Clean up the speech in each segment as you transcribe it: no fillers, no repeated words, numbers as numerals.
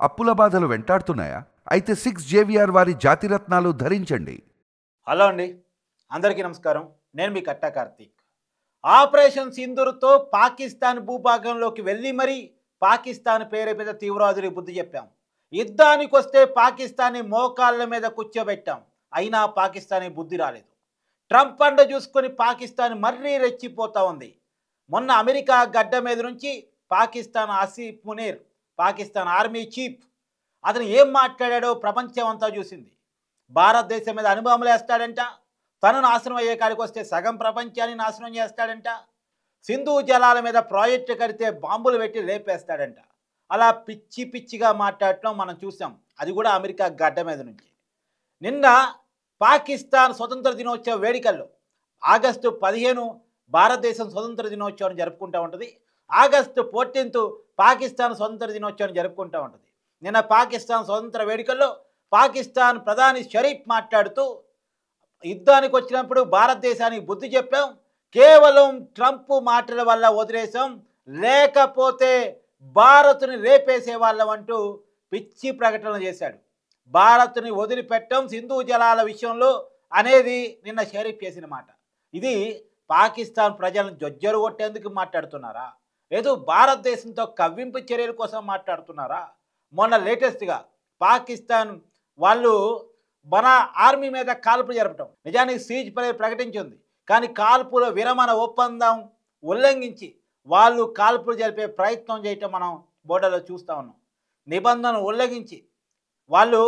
అప్పుల బాధలు వెంటాడుతున్నాయా? అయితే 6 JVR వారి జాతిరత్నాలు ధరించండి. హలో అండి, అందరికీ నమస్కారం. నేను మీ కట్టా కార్తీక్. ఆపరేషన్ సింధూర్తో పాకిస్తాన్ భూభాగంలోకి వెళ్ళి మరీ పాకిస్తాన్ పేరు మీద తీవ్రవాదులకు బుద్ధి చెప్పాం. యుద్ధానికి వస్తే పాకిస్తాన్ని మోకాళ్ళ మీద కూర్చోబెట్టాం. అయినా పాకిస్తానీ బుద్ధి రాలేదు. ట్రంప్ అండ చూసుకొని పాకిస్తాన్ మర్రీ రెచ్చిపోతూ ఉంది. మొన్న అమెరికా గడ్డ మీద నుంచి పాకిస్తాన్ ఆసిఫ్ మునీర్, పాకిస్తాన్ ఆర్మీ చీఫ్, అతను ఏం మాట్లాడాడో ప్రపంచం అంతా చూసింది. భారతదేశం మీద అనుభవములు వేస్తాడంట, తను నాశనం అయ్యే కాడికి వస్తే సగం ప్రపంచాన్ని నాశనం చేస్తాడంట, సింధు జలాల మీద ప్రాజెక్టు కడితే బాంబులు పెట్టి లేపేస్తాడంట. అలా పిచ్చి పిచ్చిగా మాట్లాడటం మనం చూసాం, అది కూడా అమెరికా గడ్డ మీద నుంచి. నిన్న పాకిస్తాన్ స్వతంత్ర దినోత్సవ వేడుకల్లో ఆగస్టు 15 భారతదేశం స్వతంత్ర దినోత్సవాన్ని జరుపుకుంటూ ఉంటుంది. ఆగస్టు 14 పాకిస్తాన్ స్వతంత్ర దినోత్సవాన్ని జరుపుకుంటూ ఉంటుంది. నిన్న పాకిస్తాన్ స్వతంత్ర వేడుకల్లో పాకిస్తాన్ ప్రధాని షరీఫ్ మాట్లాడుతూ, యుద్ధానికి వచ్చినప్పుడు భారతదేశానికి బుద్ధి చెప్పాం, కేవలం ట్రంప్ మాటల వల్ల వదిలేసాం, లేకపోతే భారత్ని రేపేసే వాళ్ళం అంటూ పిచ్చి ప్రకటన చేశాడు. భారత్ని వదిలిపెట్టం సింధు జలాల విషయంలో అనేది నిన్న షరీఫ్ చేసిన మాట. ఇది పాకిస్తాన్ ప్రజలను జొజ్జరు కొట్టేందుకు మాట్లాడుతున్నారా, లేదు భారతదేశంతో కవ్వింపు చర్యల కోసం మాట్లాడుతున్నారా? మొన్న లేటెస్ట్గా పాకిస్తాన్ వాళ్ళు మన ఆర్మీ మీద కాల్పులు జరపటం, నిజానికి సీజ్ ఫైర్ ప్రకటించింది, కానీ కాల్పుల విరమణ ఒప్పందం ఉల్లంఘించి వాళ్ళు కాల్పులు జరిపే ప్రయత్నం చేయటం మనం బోర్డర్లో చూస్తూ ఉన్నాం. నిబంధనలు ఉల్లంఘించి వాళ్ళు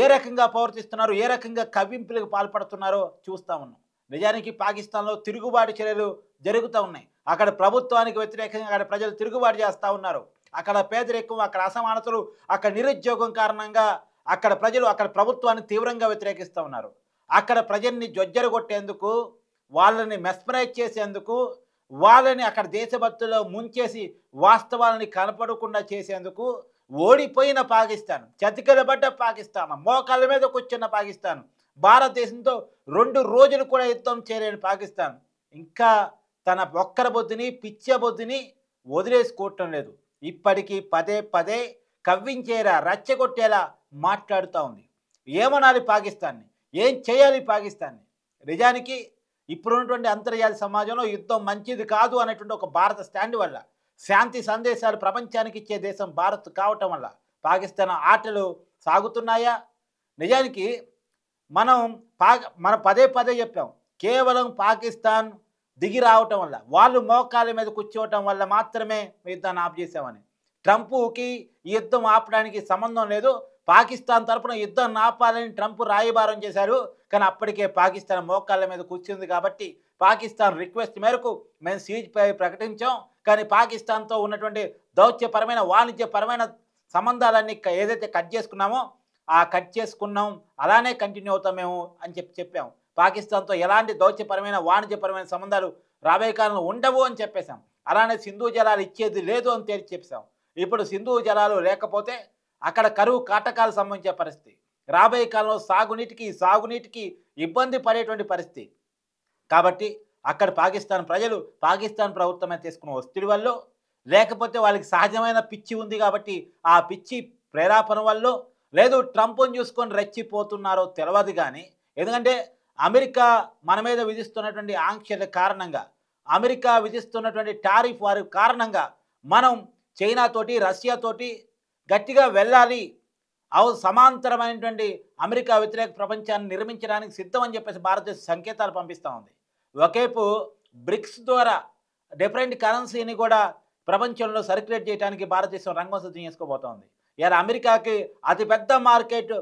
ఏ రకంగా ప్రవర్తిస్తున్నారో, ఏ రకంగా కవ్వింపులకు పాల్పడుతున్నారో చూస్తూ ఉన్నాం. నిజానికి పాకిస్తాన్లో తిరుగుబాటు చర్యలు జరుగుతూ ఉన్నాయి. అక్కడ ప్రభుత్వానికి వ్యతిరేకంగా అక్కడ ప్రజలు తిరుగుబాటు చేస్తూ ఉన్నారు. అక్కడ పేదరికం, అక్కడ అసమానతలు, అక్కడ నిరుద్యోగం కారణంగా అక్కడ ప్రజలు అక్కడ ప్రభుత్వాన్ని తీవ్రంగా వ్యతిరేకిస్తూ ఉన్నారు. అక్కడ ప్రజల్ని జొజ్జరు కొట్టేందుకు, వాళ్ళని మెస్మరైజ్ చేసేందుకు, వాళ్ళని అక్కడ దేశభక్తుల్లో ముంచేసి వాస్తవాలని కనపడకుండా చేసేందుకు ఓడిపోయిన పాకిస్తాన్, చతికిలబడ్డ పాకిస్తాన్, మోకాళ్ళ మీద కూర్చున్న పాకిస్తాన్, భారతదేశంతో 2 రోజులు కూడా యుద్ధం చేయలేని పాకిస్తాన్ ఇంకా తన ఒక్కర బొద్దుని, పిచ్చ బొద్దుని వదిలేసుకోవటం లేదు. ఇప్పటికీ పదే పదే కవ్వించేలా, రెచ్చగొట్టేలా మాట్లాడుతూ ఉంది. ఏమనాలి పాకిస్తాన్ని, ఏం చేయాలి పాకిస్తాన్ని? నిజానికి ఇప్పుడున్నటువంటి అంతర్జాతీయ సమాజంలో యుద్ధం మంచిది కాదు అనేటువంటి ఒక భారత స్టాండ్ వల్ల, శాంతి సందేశాలు ప్రపంచానికి ఇచ్చే దేశం భారత్ కావటం వల్ల పాకిస్తాన్ ఆటలు సాగుతున్నాయా? నిజానికి మనం పదే పదే చెప్పాం, కేవలం పాకిస్తాన్ దిగి రావటం వల్ల, వాళ్ళు మోకాళ్ళ మీద కూర్చోవటం వల్ల మాత్రమే యుద్ధాన్ని ఆఫ్ చేసామని. ట్రంప్కి ఈ యుద్ధం ఆపడానికి సంబంధం లేదు, పాకిస్తాన్ తరపున యుద్ధాన్ని ఆపాలని ట్రంప్ రాయబారం చేశారు, కానీ అప్పటికే పాకిస్తాన్ మోకాళ్ళ మీద కూర్చుంది కాబట్టి పాకిస్తాన్ రిక్వెస్ట్ మేరకు మేము సీజ్ ప్రకటించాం. కానీ పాకిస్తాన్తో ఉన్నటువంటి దౌత్యపరమైన, వాణిజ్యపరమైన సంబంధాలన్నీ ఏదైతే కట్ చేసుకున్నామో ఆ కట్ చేసుకున్నాం, అలానే కంటిన్యూ అవుతాం మేము అని చెప్పాం. పాకిస్తాన్తో ఎలాంటి దౌత్యపరమైన, వాణిజ్యపరమైన సంబంధాలు రాబోయే కాలంలో ఉండవు అని చెప్పేశాం. అలానే సింధు జలాలు ఇచ్చేది లేదు అని తేల్చి చెప్పేశాం. ఇప్పుడు సింధు జలాలు లేకపోతే అక్కడ కరువు కాటకాలు సంబంధించే పరిస్థితి, రాబోయే కాలంలో సాగునీటికి ఇబ్బంది పడేటువంటి పరిస్థితి. కాబట్టి అక్కడ పాకిస్తాన్ ప్రజలు, పాకిస్తాన్ ప్రభుత్వమే తీసుకున్న ఒత్తిడి వల్ల, లేకపోతే వాళ్ళకి సహజమైన పిచ్చి ఉంది కాబట్టి ఆ పిచ్చి ప్రేరేపణ వల్ల, లేదు ట్రంప్ని చూసుకొని రెచ్చిపోతున్నారో తెలియదు. కానీ ఎందుకంటే అమెరికా మన మీద విధిస్తున్నటువంటి ఆంక్షల కారణంగా, అమెరికా విధిస్తున్నటువంటి టారిఫ్ వారి కారణంగా మనం చైనాతోటి, రష్యాతోటి గట్టిగా వెళ్ళాలి, సమాంతరమైనటువంటి అమెరికా వ్యతిరేక ప్రపంచాన్ని నిర్మించడానికి సిద్ధం అని చెప్పేసి భారతదేశం సంకేతాలు పంపిస్తూ ఉంది. ఒకేపు బ్రిక్స్ ద్వారా డిఫరెంట్ కరెన్సీని కూడా ప్రపంచంలో సర్క్యులేట్ చేయడానికి భారతదేశం రంగం సిద్ధం చేసుకోబోతోంది. ఇలా అమెరికాకి అతిపెద్ద మార్కెట్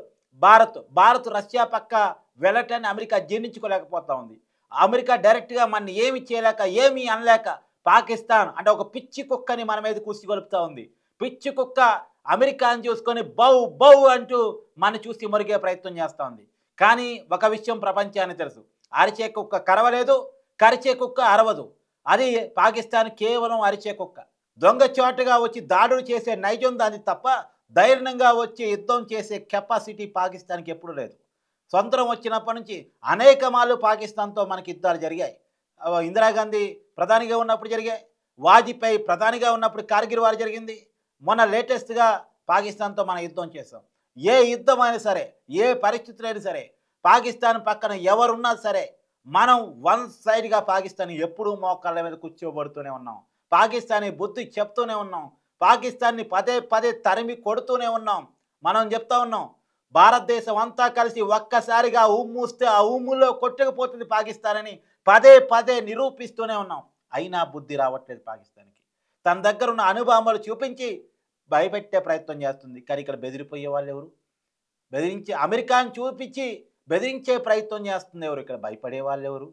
భారత్ రష్యా పక్క వెళ్ళటాన్ని అమెరికా జీర్ణించుకోలేకపోతూ ఉంది. అమెరికా డైరెక్ట్గా మన ఏమి చేయలేక, ఏమీ అనలేక పాకిస్తాన్ అంటే ఒక పిచ్చి కుక్కని మన మీద కూసిగొలుపుతూ ఉంది. పిచ్చి కుక్క అమెరికాని చూసుకొని బౌ బౌ అంటూ మన చూసి మురిగే ప్రయత్నం చేస్తూ ఉంది. కానీ ఒక విషయం ప్రపంచానికి తెలుసు, అరిచే కుక్క కరవలేదు, కరిచే కుక్క అరవదు. అది పాకిస్తాన్ కేవలం అరిచే కుక్క. దొంగచాటుగా వచ్చి దాడులు చేసే నైజం దాన్ని తప్ప ధైర్యంగా వచ్చి యుద్ధం చేసే కెపాసిటీ పాకిస్తాన్కి ఎప్పుడు లేదు. స్వంతం వచ్చినప్పటి నుంచి అనేక మార్లు పాకిస్తాన్తో మనకి యుద్ధాలు జరిగాయి. ఇందిరాగాంధీ ప్రధానిగా ఉన్నప్పుడు జరిగాయి, వాజ్పేయి ప్రధానిగా ఉన్నప్పుడు కార్గిల్ వార్ జరిగింది, మొన్న లేటెస్ట్గా పాకిస్తాన్తో మనం యుద్ధం చేస్తాం. ఏ యుద్ధమైనా సరే, ఏ పరిస్థితులైనా సరే, పాకిస్తాన్ పక్కన ఎవరున్నా సరే మనం వన్ సైడ్గా పాకిస్తాన్ ఎప్పుడూ మోకాళ్ళ మీద కూర్చోబడుతూనే ఉన్నాం. పాకిస్తానీ బుద్ధి చెప్తూనే ఉన్నాం. పాకిస్తాన్ని పదే పదే తరిమి కొడుతూనే ఉన్నాం. మనం చెప్తా ఉన్నాం, భారతదేశం అంతా కలిసి ఒక్కసారిగా ఉమ్మూస్తే ఆ ఉమ్ములో కొట్టుకుపోతుంది పాకిస్తాన్ అని పదే పదే నిరూపిస్తూనే ఉన్నాం. అయినా బుద్ధి రావట్లేదు పాకిస్తాన్కి. తన దగ్గర ఉన్న అణుబాంబులు చూపించి భయపెట్టే ప్రయత్నం చేస్తుంది. కానీ ఇక్కడ బెదిరిపోయే వాళ్ళు ఎవరు? బెదిరించే అమెరికాను చూపించి బెదిరించే ప్రయత్నం చేస్తుంది ఎవరు? ఇక్కడ భయపడే వాళ్ళు ఎవరు?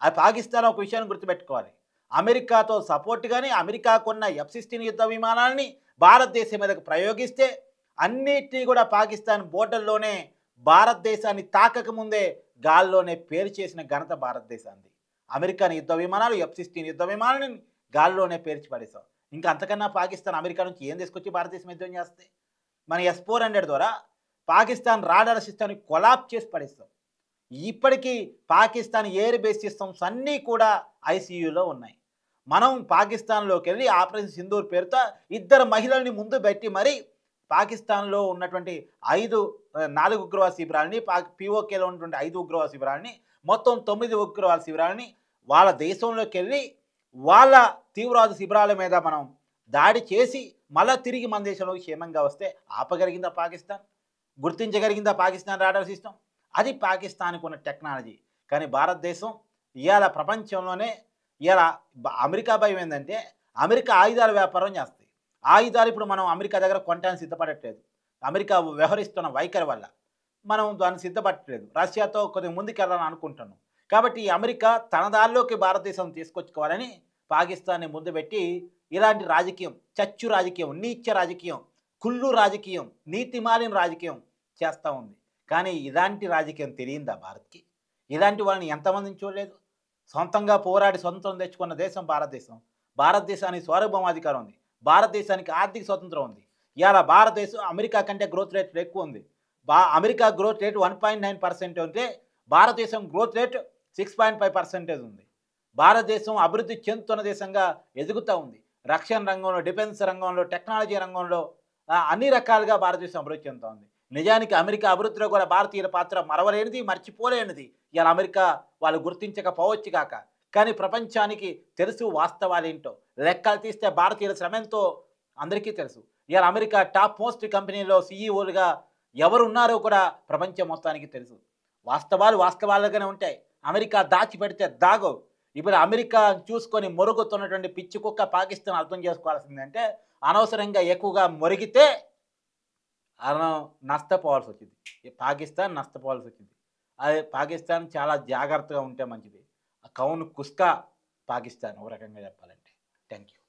ఆ పాకిస్తాన్ ఒక విషయాన్ని గుర్తుపెట్టుకోవాలి. అమెరికాతో సపోర్ట్ కానీ అమెరికాకున్న F-16 యుద్ధ విమానాలని భారతదేశం మీదకు ప్రయోగిస్తే అన్నిటినీ కూడా పాకిస్తాన్ బోర్డర్లోనే భారతదేశాన్ని తాకకముందే గాల్లోనే పేరు చేసిన ఘనత భారతదేశాన్ని. అమెరికాని యుద్ధ విమానాలు F-16 యుద్ధ విమానాలను గాల్లోనే పేర్చి పడేశాం. ఇంకా అంతకన్నా పాకిస్తాన్ అమెరికా నుంచి ఏం తీసుకొచ్చి భారతదేశం యుద్ధం చేస్తే? మన S-400 ద్వారా పాకిస్తాన్ రాడార్ సిస్టమ్ని కొలాప్స్ చేసి పడేస్తాం. ఇప్పటికీ పాకిస్తాన్ ఎయిర్ బేస్ సిస్టమ్స్ అన్నీ కూడా ICUలో ఉన్నాయి. మనం పాకిస్తాన్లోకి వెళ్ళి ఆపరేషన్ సింధూర్ పేరుతో 2 మహిళల్ని ముందు పెట్టి మరి పాకిస్తాన్లో ఉన్నటువంటి 4 ఉగ్రవాద శిబిరాలని, POKలో ఉన్నటువంటి 5 ఉగ్రవాద శిబిరాలని, మొత్తం 9 ఉగ్రవాద శిబిరాలని వాళ్ళ దేశంలోకి వెళ్ళి వాళ్ళ తీవ్రవాద శిబిరాల మీద మనం దాడి చేసి మళ్ళీ తిరిగి మన దేశంలోకి క్షేమంగా వస్తే ఆపగలిగిందా పాకిస్తాన్? గుర్తించగలిగిందా పాకిస్తాన్ రాడార్ సిస్టమ్? అది పాకిస్తాన్కి ఉన్న టెక్నాలజీ. కానీ భారతదేశం ఇవాళ ప్రపంచంలోనే ఇవాళ అమెరికా భయం ఏంటంటే అమెరికా ఆయుధాల వ్యాపారం చేస్తుంది. ఆయుధాలు ఇప్పుడు మనం అమెరికా దగ్గర కొనడానికి సిద్ధపడట్లేదు. అమెరికా వ్యవహరిస్తున్న వైఖరి వల్ల మనం దాన్ని సిద్ధపడట్లేదు. రష్యాతో కొద్దిగా ముందుకెళ్ళాలని అనుకుంటున్నాం. కాబట్టి అమెరికా తన దారిలోకి భారతదేశం తీసుకొచ్చుకోవాలని పాకిస్తాన్ని ముందు పెట్టి ఇలాంటి రాజకీయం, చచ్చు రాజకీయం, నీచ రాజకీయం, కుళ్ళు రాజకీయం, నీతిమాలిన రాజకీయం చేస్తూ ఉంది. కానీ ఇలాంటి రాజకీయం తెలియందా భారత్కి? ఇలాంటి వాళ్ళని ఎంతమందిని చూడలేదు? సొంతంగా పోరాడి సొంతం తెచ్చుకున్న దేశం భారతదేశం. భారతదేశానికి సార్వభౌమాధికారం ఉంది. భారతదేశానికి ఆర్థిక స్వతంత్రం ఉంది. ఇవాళ భారతదేశం అమెరికా కంటే గ్రోత్ రేట్ ఎక్కువ ఉంది. అమెరికా గ్రోత్ రేట్ 1.9% ఉంటే భారతదేశం గ్రోత్ రేట్ 6.5% ఉంది. భారతదేశం అభివృద్ధి చెందుతున్న దేశంగా ఎదుగుతూ ఉంది. రక్షణ రంగంలో, డిఫెన్స్ రంగంలో, టెక్నాలజీ రంగంలో అన్ని రకాలుగా భారతదేశం అభివృద్ధి చెందుతూ ఉంది. నిజానికి అమెరికా అభివృద్ధిలో కూడా భారతీయుల పాత్ర మరవలేనిది, మర్చిపోలేనిది. ఇలా అమెరికా వాళ్ళు గుర్తించకపోవచ్చు కాక, కానీ ప్రపంచానికి తెలుసు వాస్తవాలేంటో. లెక్కలు తీస్తే భారతీయుల శ్రమెంతో అందరికీ తెలుసు. ఇలా అమెరికా టాప్ మోస్ట్ కంపెనీలో CEOలుగా ఎవరున్నారో కూడా ప్రపంచం మొత్తానికి తెలుసు. వాస్తవాలు వాస్తవాలుగానే ఉంటాయి. అమెరికా దాచిపెడితే దాగవు. ఇప్పుడు అమెరికా చూసుకొని మొరుగుతున్నటువంటి పిచ్చి కుక్క పాకిస్తాన్ అర్థం చేసుకోవాల్సిందంటే అనవసరంగా ఎక్కువగా మొరిగితే నష్టపోవాల్సి వచ్చింది. పాకిస్తాన్ నష్టపోవాల్సి వచ్చింది. అదే పాకిస్తాన్ చాలా జాగ్రత్తగా ఉంటే మంచిది. కౌను కుస్కా పాకిస్తాన్ ఒక రకంగా చెప్పాలంటే. Thank you.